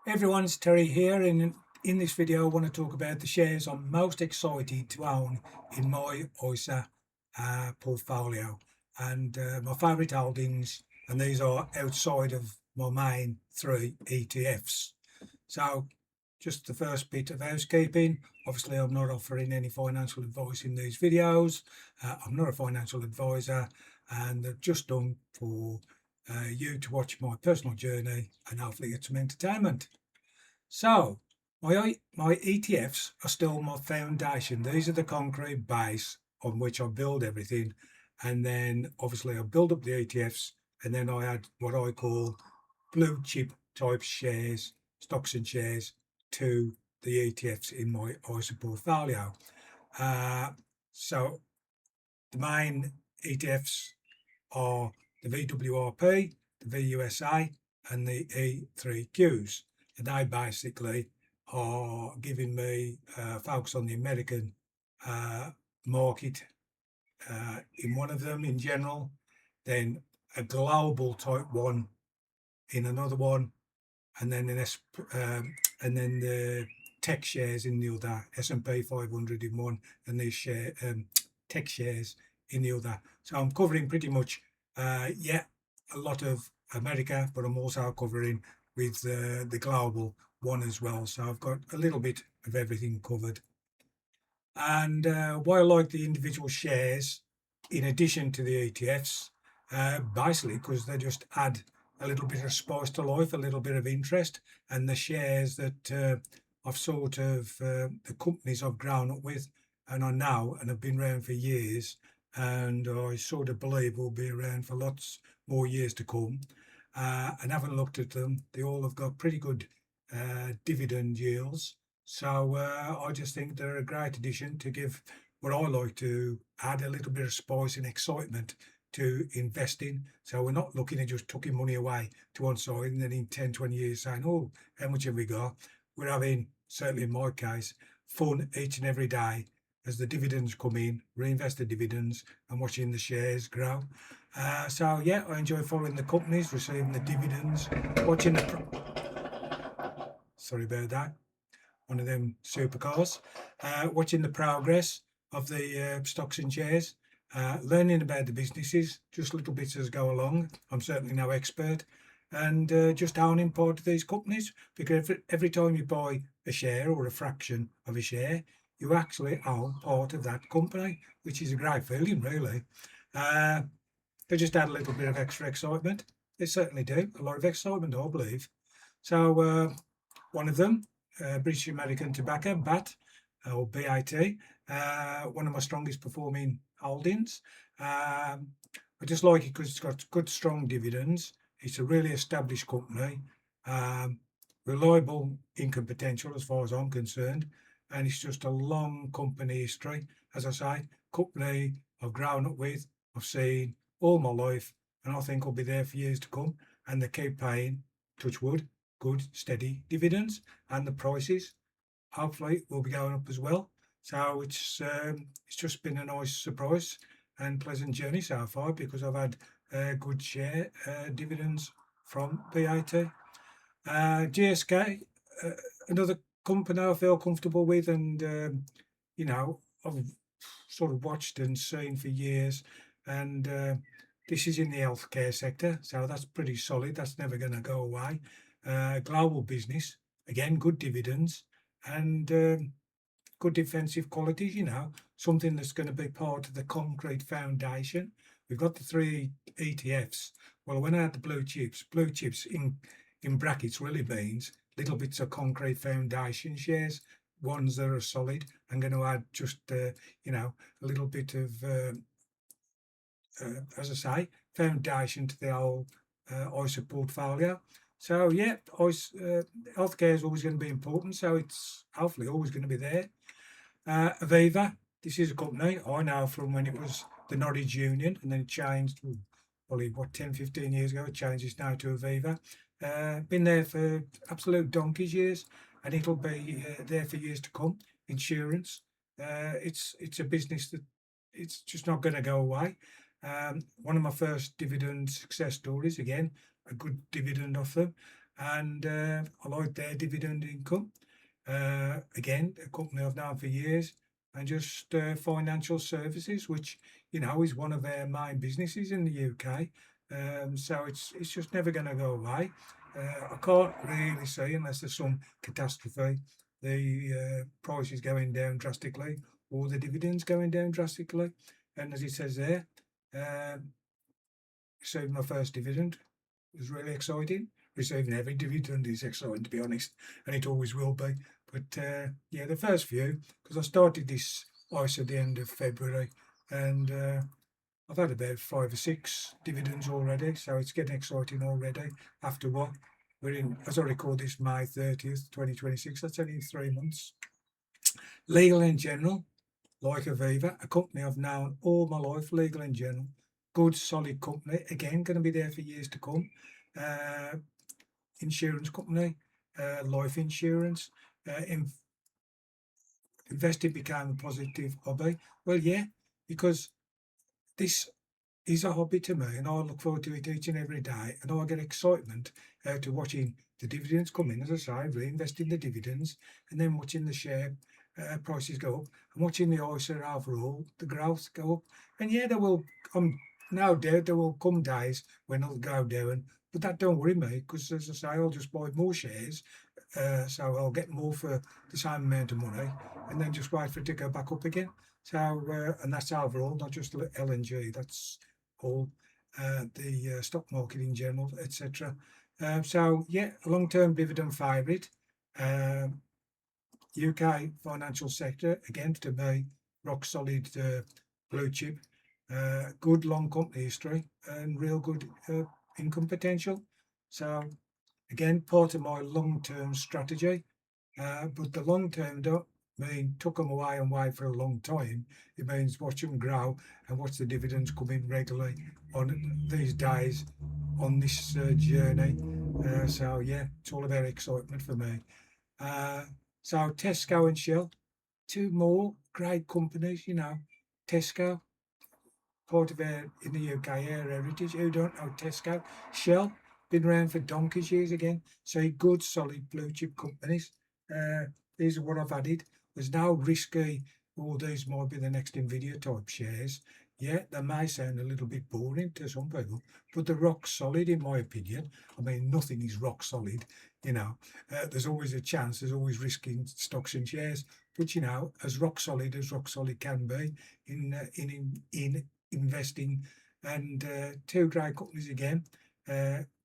Everyone's Terry here. In this video, I want to talk about the shares I'm most excited to own in my VUSA portfolio, and my favourite holdings. And these are outside of my main three ETFs. So, just the first bit of housekeeping. Obviously, I'm not offering any financial advice in these videos. I'm not a financial advisor, and they're just done for you to watch my personal journey and hopefully get some entertainment. So my ETFs are still my foundation. These are the concrete base on which I build everything, and then obviously I build up the ETFs, and then I add what I call blue chip type shares, stocks and shares to the ETFs in my ISA portfolio. So the main ETFs are the VWRP, the VUSA, and the EQQQs. And they basically are giving me focus on the American market in one of them in general, then a global type one in another one, and then and then the tech shares in the other, S&P 500 in one, and these tech shares in the other. So I'm covering pretty much, a lot of America, but I'm also covering with the global one as well. So I've got a little bit of everything covered. And why I like the individual shares in addition to the ETFs, basically because they just add a little bit of spice to life, a little bit of interest, and the shares that I've sort of the companies I've grown up with and I know and have been around for years, and I sort of believe will be around for lots more years to come. And having looked at them, they all have got pretty good dividend yields. So I just think they're a great addition to give what I like to add a little bit of spice and excitement to investing. So we're not looking at just tucking money away to one side and then in 10, 20 years saying, oh, how much have we got? We're having, certainly in my case, fun each and every day as the dividends come in, reinvest the dividends and watching the shares grow. So yeah, I enjoy following the companies, receiving the dividends, watching sorry about that, one of them supercars, watching the progress of the stocks and shares, learning about the businesses, just little bits as go along. I'm certainly no expert, and just owning part of these companies, because every time you buy a share or a fraction of a share, you actually own part of that company, which is a great feeling, really. They just add a little bit of extra excitement. They certainly do. A lot of excitement, I believe. So one of them, British American Tobacco, BAT, or BAT, one of my strongest performing holdings. I just like it because it's got good, strong dividends. It's a really established company, reliable income potential as far as I'm concerned, and it's just a long company history. As I say, company I've grown up with, I've seen all my life, and I think I'll be there for years to come. And they keep paying, touch wood, good steady dividends, and the prices hopefully will be going up as well. So it's just been a nice surprise and pleasant journey so far, because I've had good share dividends from BAT. GSK, another company I feel comfortable with, and I've sort of watched and seen for years, and this is in the healthcare sector, so that's pretty solid. That's never going to go away. Global business, again, good dividends, and good defensive qualities, something that's going to be part of the concrete foundation. We've got the three ETFs. Well, when I had the blue chips in brackets really means little bits of concrete foundation shares, ones that are solid. I'm going to add just, a little bit of, as I say, foundation to the whole ISA portfolio. So yeah, healthcare is always going to be important, so it's hopefully always going to be there. Aviva, this is a company I know from when it was the Norwich Union, and then it changed, probably 10, 15 years ago, it changes now to Aviva. Been there for absolute donkey's years, and it'll be there for years to come. Insurance, it's a business that it's just not going to go away. One of my first dividend success stories, again, a good dividend off them. and I like their dividend income. Again, a company I've known for years, and just financial services, which is one of their main businesses in the UK. So it's just never going to go away. I can't really see, unless there's some catastrophe, the prices going down drastically or the dividends going down drastically. And as it says there, receiving my first dividend was really exciting. Receiving every dividend is exciting, to be honest, and it always will be. But yeah, the first few, because I started this ISA at the end of February, and I've had about 5 or 6 dividends already, so it's getting exciting already. After what we're in, as I record this, May 30th, 2026. That's only 3 months. Legal in general, like Aviva, a company I've known all my life. Legal in general, good solid company. Again, going to be there for years to come. Insurance company, life insurance. Investing became a positive hobby. Well, yeah, because this is a hobby to me, and I look forward to it each and every day, and I get excitement out of watching the dividends come in, as I say, reinvesting the dividends, and then watching the share prices go up, and watching the ISA overall, the growth go up. And yeah, there will come, no doubt there will come days when it'll go down, but that don't worry me, because as I say, I'll just buy more shares, so I'll get more for the same amount of money, and then just wait for it to go back up again. So, and that's overall, not just LNG, that's all the stock market in general, etc. So, yeah, a long-term dividend favourite. UK financial sector, again, to me, rock solid blue chip, good long company history, and real good income potential. So, again, part of my long-term strategy. But the long term don't mean took them away and wait for a long time. It means watch them grow and watch the dividends come in regularly on these days on this journey. So yeah, it's all about excitement for me. So Tesco and Shell, 2 more great companies. Tesco, part of our in the UK air heritage. Who don't know Tesco? Shell, been around for donkey's years again. So good, solid blue chip companies. These are what I've added. There's no risky, all these might be the next Nvidia type shares. Yeah, they may sound a little bit boring to some people, but they're rock solid in my opinion. I mean, nothing is rock solid, There's always a chance, there's always risk in stocks and shares, but as rock solid can be in investing. And 2 great companies again.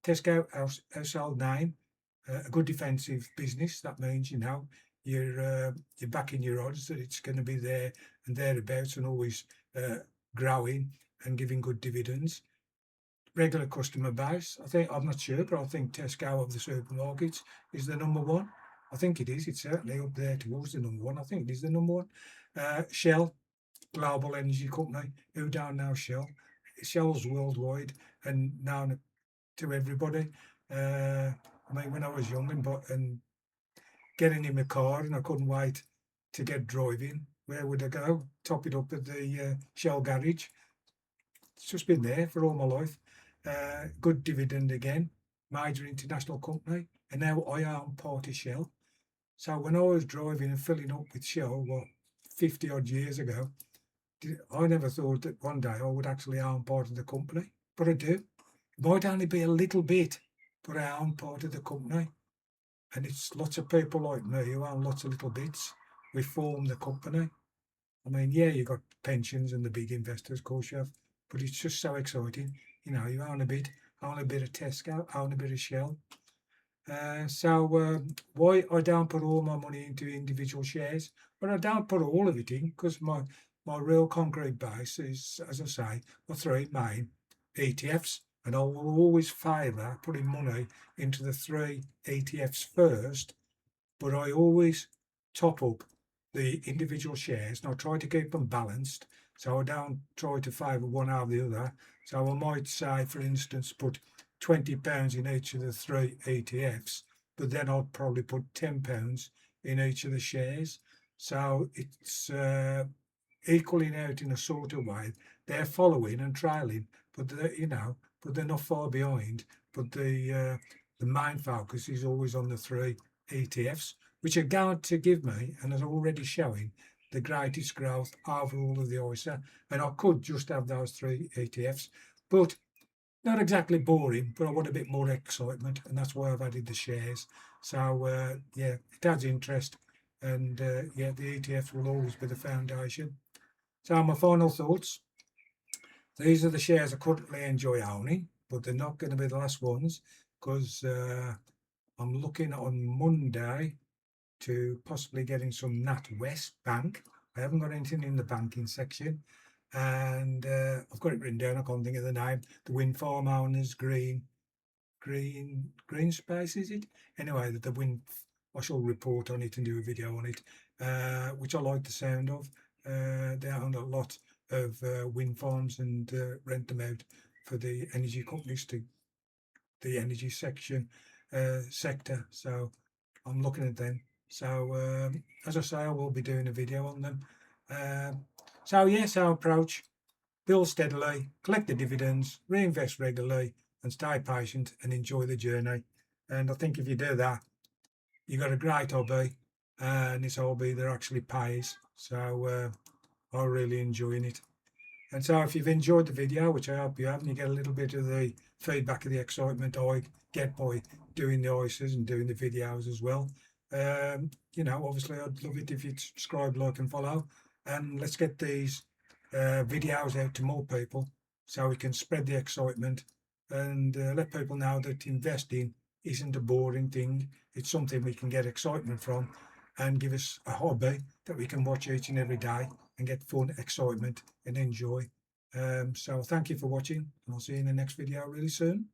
Tesco, household name, a good defensive business. That means you're backing your odds that it's going to be there and thereabouts, and always growing and giving good dividends. Regular customer base. I'm not sure, but I think Tesco of the supermarkets is the number one. I think it is. It's certainly up there towards the number one. I think it is the number one. Shell, global energy company. Who don't know Shell? Shell's worldwide and known to everybody. I mean, when I was young and getting in my car and I couldn't wait to get driving, where would I go? Top it up at the Shell garage. It's just been there for all my life. Good dividend again, major international company, and now I own part of Shell. So when I was driving and filling up with Shell, 50 odd years ago, I never thought that one day I would actually own part of the company, but I do. It might only be a little bit, but I own part of the company. And it's lots of people like me who own lots of little bits. We form the company. I mean, yeah, you've got pensions and the big investors, of course you have, but it's just so exciting. You own a bit of Tesco, own a bit of Shell. So why I don't put all my money into individual shares, but I don't put all of it in because my real concrete base is, as I say, the 3 main ETFs, and I will always favour putting money into the 3 ETFs first, but I always top up the individual shares and I try to keep them balanced, so I don't try to favour one over the other. So I might say, for instance, put £20 in each of the 3 ETFs, but then I'd probably put £10 in each of the shares. So it's equaling out in a sort of way. They're following and trailing, but they're not far behind. But the the main focus is always on the 3 ETFs, which are going to give me, and are already showing, the greatest growth over all of the ISA. And I could just have those 3 ETFs, but not exactly boring, but I want a bit more excitement, and that's why I've added the shares. So yeah, it adds interest, and yeah, the ETFs will always be the foundation. So my final thoughts: these are the shares I currently enjoy owning, but they're not going to be the last ones, because I'm looking on Monday to possibly getting some NatWest Bank. I haven't got anything in the banking section, and I've got it written down. I can't think of the name. The wind farm owners, green space, is it? Anyway, the wind. I shall report on it and do a video on it, which I like the sound of. They own a lot of wind farms and rent them out for the energy companies, to the energy sector. So I'm looking at them. So as I say, I will be doing a video on them. So yes, our approach: build steadily, collect the dividends, reinvest regularly, and stay patient and enjoy the journey. And I think if you do that, you've got a great hobby, and this hobby that actually pays. So I'm really enjoying it. And so if you've enjoyed the video, which I hope you have, and you get a little bit of the feedback of the excitement I get by doing the ISAs and doing the videos as well, obviously I'd love it if you'd subscribe, like and follow, and let's get these videos out to more people so we can spread the excitement and let people know that investing isn't a boring thing. It's something we can get excitement from, and give us a hobby that we can watch each and every day and get fun, excitement and enjoy. So thank you for watching, and I'll see you in the next video really soon.